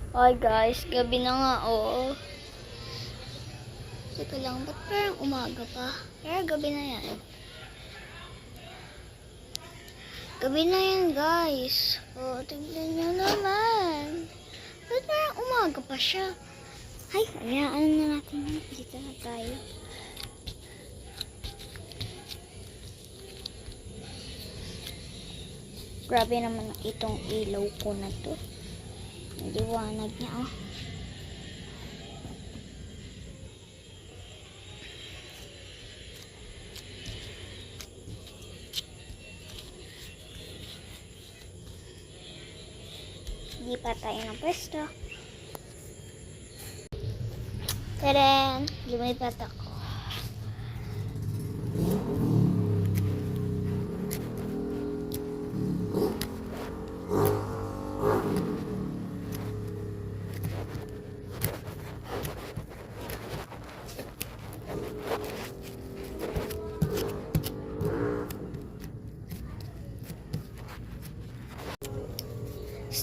Hi guys, gabi na nga oh. Teka lang, ba't parang umaga pa? Pero gabi na yan. Gabi na yan guys. Oh, tignan nyo naman. Ba't parang umaga pa siya? Ay, hayaan na natin. Dito na tayo. Grabe naman itong ilaw ko na to. Liwanag niya oh. Hindi pa tayo ng pwesto. Tadaan! Lumipat ako.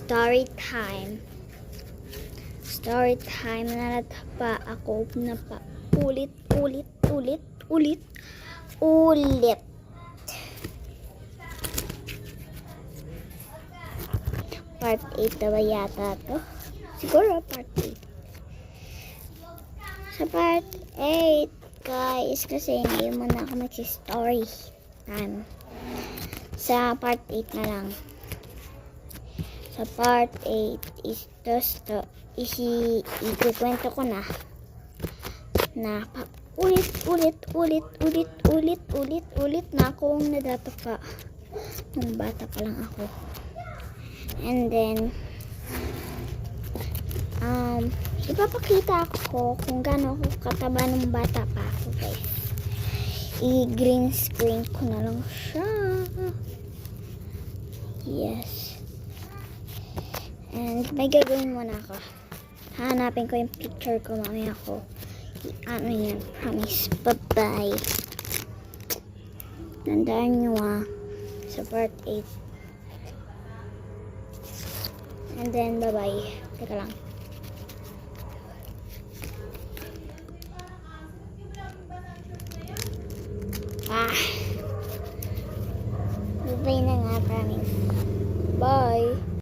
Story time. Story time na natapa ako na pa ulit. Part 8 na ba yata to? Siguro part 8. Sa part 8 guys, kasi ngayon muna ako mag-story time. Sa part 8 na lang. Sa part 8 is ikukwento ko na ulit na akong nadatapa nung bata pa lang ako. And then ipapakita ko kung gaano ako kataba nung bata pa ako guys. I-green screen ko na lang siya. Yes. And may gagawin muna ako. Hanapin ko yung picture ko mamaya ko. Ano yan? Promise. Bye-bye. Tandaan nyo sa part 8. And then bye-bye. Teka lang.